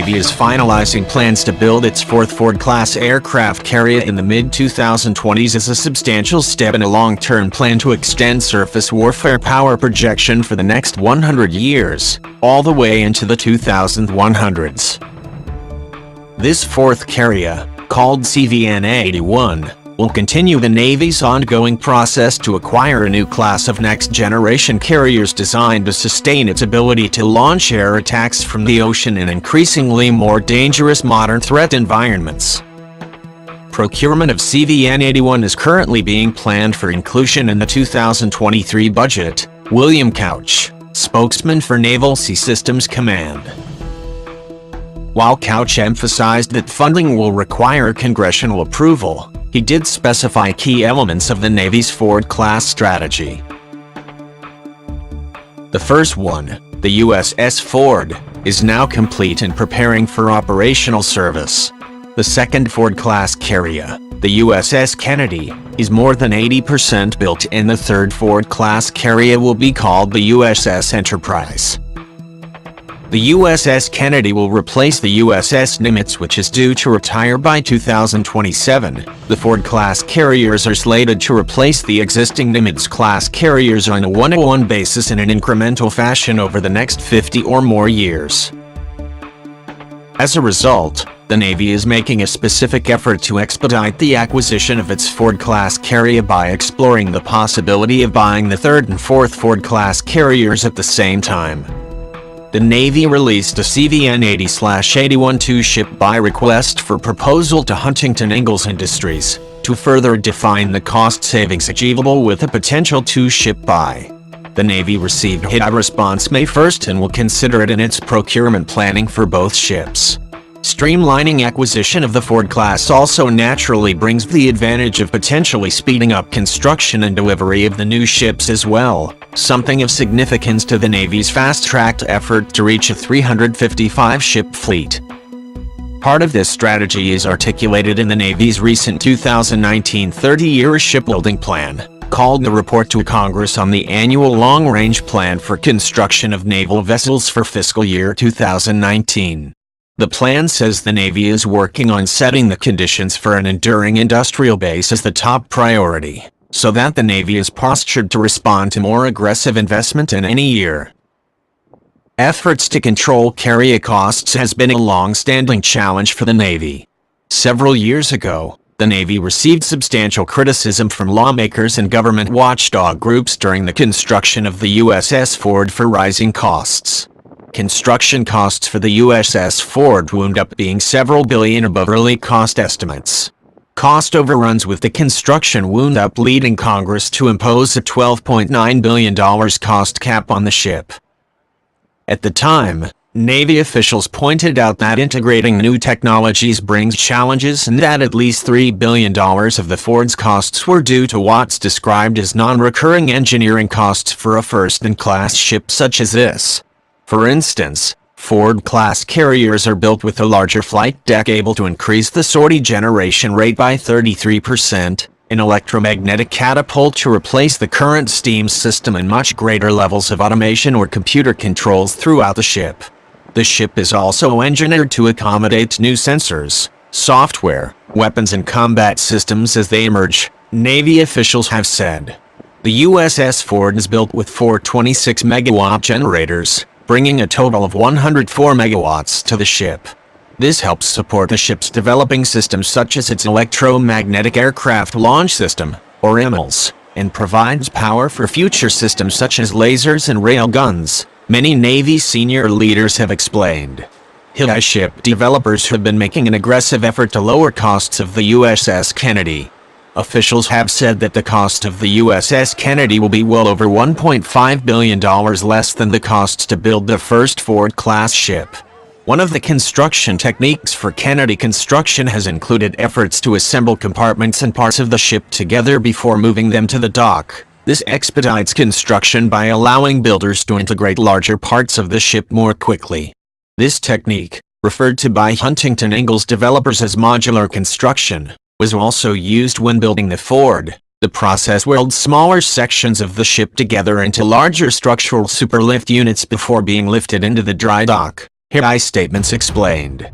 Navy is finalizing plans to build its fourth Ford-class aircraft carrier in the mid-2020s as a substantial step in a long-term plan to extend surface warfare power projection for the next 100 years, all the way into the 2100s. This fourth carrier, called CVN-81, will continue the Navy's ongoing process to acquire a new class of next-generation carriers designed to sustain its ability to launch air attacks from the ocean in increasingly more dangerous modern threat environments. Procurement of CVN-81 is currently being planned for inclusion in the 2023 budget, William Couch, spokesman for Naval Sea Systems Command. While Couch emphasized that funding will require congressional approval, he did specify key elements of the Navy's Ford-class strategy. The first one, the USS Ford, is now complete and preparing for operational service. The second Ford-class carrier, the USS Kennedy, is more than 80% built, and the third Ford-class carrier will be called the USS Enterprise. The USS Kennedy will replace the USS Nimitz, which is due to retire by 2027. The Ford-class carriers are slated to replace the existing Nimitz-class carriers on a one-to-one basis in an incremental fashion over the next 50 or more years. As a result, the Navy is making a specific effort to expedite the acquisition of its Ford-class carrier by exploring the possibility of buying the third and fourth Ford-class carriers at the same time. The Navy released a CVN-80/81 two-ship buy request for proposal to Huntington Ingalls Industries, to further define the cost savings achievable with a potential two-ship buy. The Navy received a response May 1st and will consider it in its procurement planning for both ships. Streamlining acquisition of the Ford class also naturally brings the advantage of potentially speeding up construction and delivery of the new ships as well, something of significance to the Navy's fast-tracked effort to reach a 355-ship fleet. Part of this strategy is articulated in the Navy's recent 2019 30-year shipbuilding plan, called the Report to Congress on the Annual Long-Range Plan for Construction of Naval Vessels for Fiscal Year 2019. The plan says the Navy is working on setting the conditions for an enduring industrial base as the top priority, so that the Navy is postured to respond to more aggressive investment in any year. Efforts to control carrier costs has been a long-standing challenge for the Navy. Several years ago, the Navy received substantial criticism from lawmakers and government watchdog groups during the construction of the USS Ford for rising costs. Construction costs for the USS Ford wound up being several billion above early cost estimates. Cost overruns with the construction wound up leading Congress to impose a $12.9 billion cost cap on the ship. At the time, Navy officials pointed out that integrating new technologies brings challenges and that at least $3 billion of the Ford's costs were due to what's described as non-recurring engineering costs for a first-in-class ship such as this. For instance, Ford-class carriers are built with a larger flight deck able to increase the sortie generation rate by 33%, an electromagnetic catapult to replace the current steam system, and much greater levels of automation or computer controls throughout the ship. The ship is also engineered to accommodate new sensors, software, weapons and combat systems as they emerge, Navy officials have said. The USS Ford is built with four 26-megawatt generators, bringing a total of 104 megawatts to the ship. This helps support the ship's developing systems such as its Electromagnetic Aircraft Launch System, or EMLS, and provides power for future systems such as lasers and railguns, many Navy senior leaders have explained. Ship developers have been making an aggressive effort to lower costs of the USS Kennedy. Officials have said that the cost of the USS Kennedy will be well over $1.5 billion less than the costs to build the first Ford-class ship. One of the construction techniques for Kennedy construction has included efforts to assemble compartments and parts of the ship together before moving them to the dock. This expedites construction by allowing builders to integrate larger parts of the ship more quickly. This technique, referred to by Huntington Ingalls developers as modular construction, was also used when building the Ford. The process welds smaller sections of the ship together into larger structural superlift units before being lifted into the dry dock. Here I statements explained.